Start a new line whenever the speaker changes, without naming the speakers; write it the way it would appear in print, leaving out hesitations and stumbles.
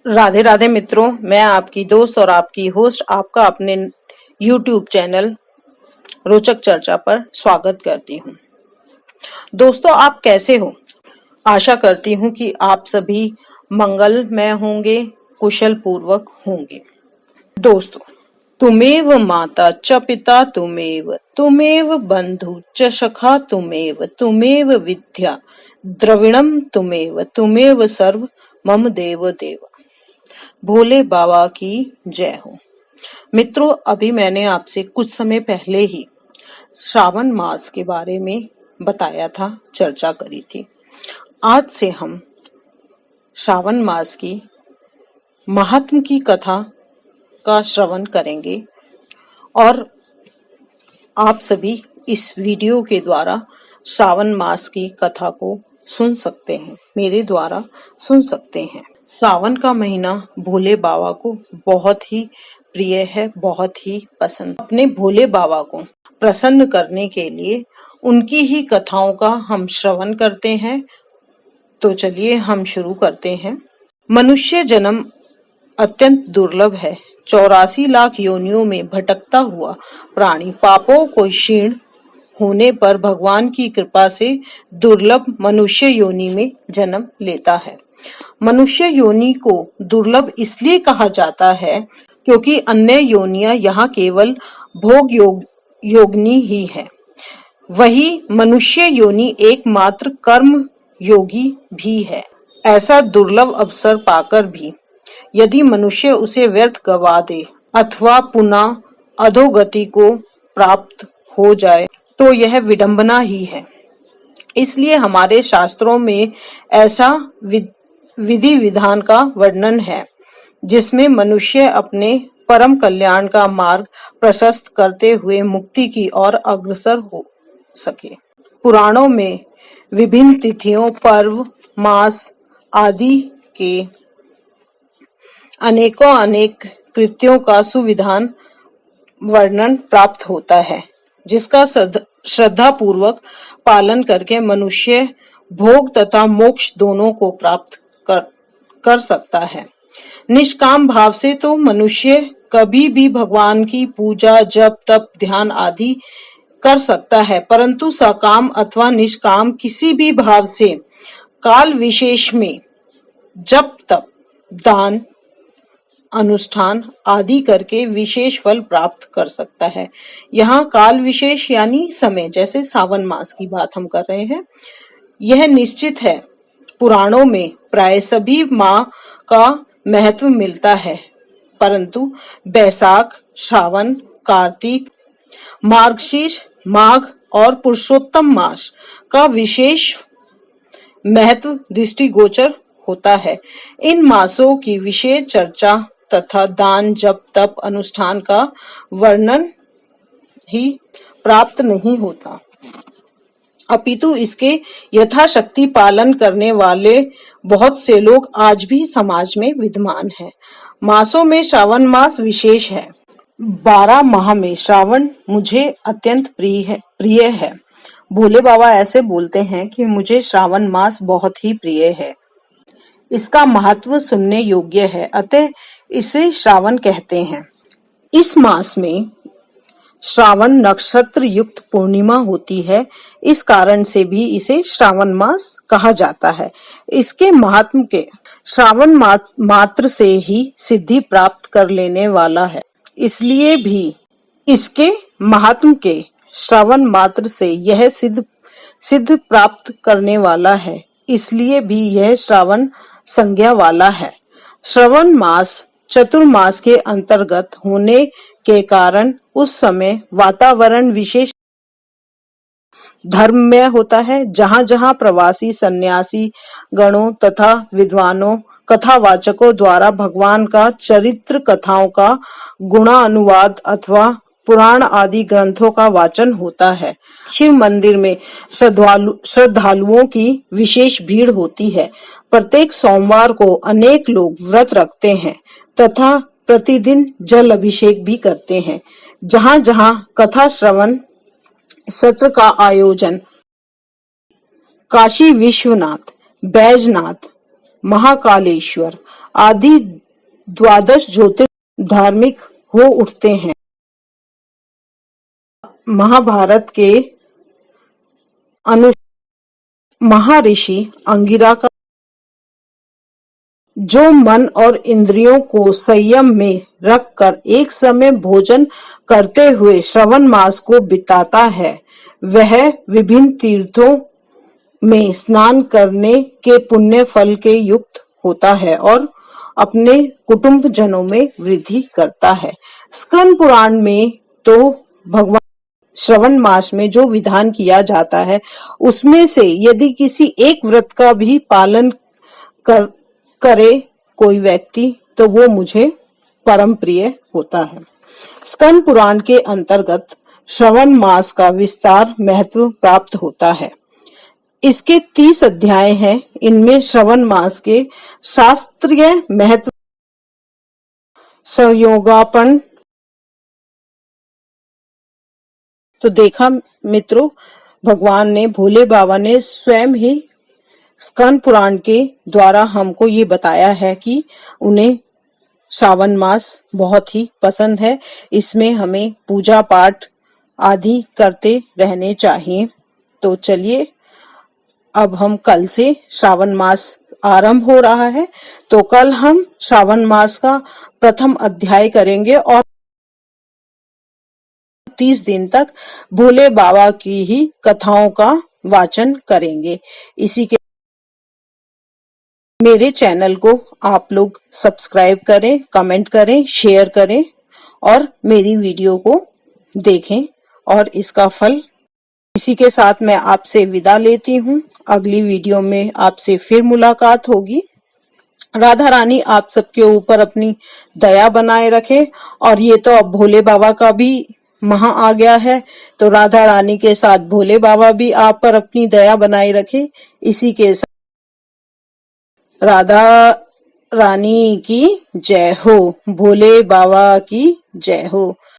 राधे राधे मित्रों, मैं आपकी दोस्त और आपकी होस्ट आपका अपने YouTube चैनल रोचक चर्चा पर स्वागत करती हूँ। दोस्तों, आप कैसे हो? आशा करती हूँ कि आप सभी मंगलमय होंगे, कुशल पूर्वक होंगे। दोस्तों, तुमेव माता च पिता तुमेव, तुमेव बंधु च सखा तुमेव, तुमेव विद्या द्रविणम तुमेव, तुमेव सर्व मम देव देव। भोले बाबा की जय हो। मित्रों, अभी मैंने आपसे कुछ समय पहले ही श्रावण मास के बारे में बताया था, चर्चा करी थी। आज से हम श्रावण मास की महात्म की कथा का श्रवण करेंगे और आप सभी इस वीडियो के द्वारा श्रावण मास की कथा को सुन सकते हैं, मेरे द्वारा सुन सकते हैं। सावन का महीना भोले बाबा को बहुत ही प्रिय है, बहुत ही पसंद। अपने भोले बाबा को प्रसन्न करने के लिए उनकी ही कथाओं का हम श्रवण करते हैं। तो चलिए हम शुरू करते हैं। मनुष्य जन्म अत्यंत दुर्लभ है। 84 लाख योनियों में भटकता हुआ प्राणी पापों को क्षीण होने पर भगवान की कृपा से दुर्लभ मनुष्य योनि में जन्म लेता है। मनुष्य योनि को दुर्लभ इसलिए कहा जाता है क्योंकि अन्य योनियां यहाँ केवल भोग योगिनी ही है। वही मनुष्य योनि एकमात्र कर्म योगी भी है। ऐसा दुर्लभ अवसर पाकर भी यदि मनुष्य उसे व्यर्थ गवा दे अथवा पुनः अधोगति को प्राप्त हो जाए तो यह विडंबना ही है। इसलिए हमारे शास्त्रों में ऐसा विधि विधान का वर्णन है जिसमें मनुष्य अपने परम कल्याण का मार्ग प्रशस्त करते हुए मुक्ति की ओर अग्रसर हो सके। पुराणों में विभिन्न तिथियों, पर्व, मास आदि के अनेक कृत्यों का सुविधान वर्णन प्राप्त होता है, जिसका श्रद्धा पूर्वक पालन करके मनुष्य भोग तथा मोक्ष दोनों को प्राप्त कर सकता है। निष्काम भाव से तो मनुष्य कभी भी भगवान की पूजा, जप, तप, ध्यान आदि कर सकता है, परंतु सकाम अथवा निष्काम किसी भी भाव से काल विशेष में जप, तप, दान, अनुष्ठान आदि करके विशेष फल प्राप्त कर सकता है। यहाँ काल विशेष यानी समय, जैसे सावन मास की बात हम कर रहे हैं, यह निश्चित है। पुराणों में प्राय सभी माह का महत्व मिलता है, परंतु बैसाख, श्रावण, कार्तिक, मार्गशीर्ष, माघ और पुरुषोत्तम मास का विशेष महत्व दृष्टिगोचर होता है। इन मासों की विशेष चर्चा तथा दान, जप, तप, अनुष्ठान का वर्णन ही प्राप्त नहीं होता, अपितु इसके यथाशक्ति पालन करने वाले बहुत से लोग आज भी समाज में विद्यमान हैं। मासों में श्रावण मास विशेष है। 12 माह में श्रावण मुझे अत्यंत प्रिय है। भोले बाबा ऐसे बोलते हैं कि मुझे श्रावण मास बहुत ही प्रिय है। इसका महत्व सुनने योग्य है, अतः इसे श्रावण कहते हैं। इस मास में श्रावण नक्षत्र युक्त पूर्णिमा होती है, इस कारण से भी इसे श्रावण मास कहा जाता है। इसके महात्म के श्रावण मात्र से ही सिद्धि प्राप्त कर लेने वाला है, इसलिए भी इसके महात्म के श्रावण मात्र से यह सिद्ध प्राप्त करने वाला है, इसलिए भी यह श्रावण संज्ञा वाला है। श्रावण मास चतुर्मास के अंतर्गत होने के कारण उस समय वातावरण विशेष धर्ममय होता है। जहां जहां प्रवासी सन्यासी गणों तथा विद्वानों, कथावाचकों द्वारा भगवान का चरित्र कथाओं का गुणानुवाद अथवा पुराण आदि ग्रंथों का वाचन होता है। शिव मंदिर में श्रद्धालुओं की विशेष भीड़ होती है। प्रत्येक सोमवार को अनेक लोग व्रत रखते हैं तथा प्रतिदिन जल अभिषेक भी करते हैं। जहां जहां कथा श्रवण सत्र का आयोजन काशी विश्वनाथ, बैजनाथ, महाकालेश्वर आदि 12 ज्योतिर्लिंग धार्मिक हो उठते हैं। महाभारत के महर्षि अंगिरा का जो मन और इंद्रियों को संयम में रखकर एक समय भोजन करते हुए श्रवण मास को बिताता है, वह विभिन्न तीर्थों में स्नान करने के पुण्य फल के युक्त होता है और अपने कुटुंब जनों में वृद्धि करता है। स्कंद पुराण में तो भगवान श्रवण मास में जो विधान किया जाता है उसमें से यदि किसी एक व्रत का भी पालन करे कोई व्यक्ति तो वो मुझे परम प्रिय होता है। स्कंद पुराण के अंतर्गत श्रवण मास का विस्तार महत्व प्राप्त होता है। इसके 30 अध्याय हैं। इनमें श्रवण मास के शास्त्रीय महत्व, संयोगापन। तो देखा मित्रों, भगवान ने, भोले बाबा ने स्वयं ही स्कंद पुराण के द्वारा हमको ये बताया है कि उन्हें श्रावण मास बहुत ही पसंद है। इसमें हमें पूजा पाठ आदि करते रहने चाहिए। तो चलिए, अब हम कल से श्रावण मास आरंभ हो रहा है, तो कल हम श्रावण मास का प्रथम अध्याय करेंगे और 30 दिन तक भोले बाबा की ही कथाओं का वाचन करेंगे। इसी के मेरे चैनल को आप लोग सब्सक्राइब करें, कमेंट करें, शेयर करें और मेरी वीडियो को देखें और इसका फल। इसी के साथ मैं आपसे विदा लेती हूँ। अगली वीडियो में आपसे फिर मुलाकात होगी। राधा रानी आप सबके ऊपर अपनी दया बनाए रखे। और ये तो अब भोले बाबा का भी महा आ गया है, तो राधा रानी के साथ भोले बाबा भी आप पर अपनी दया बनाए रखे। इसी के साथ राधा रानी की जय हो, भोले बाबा की जय हो।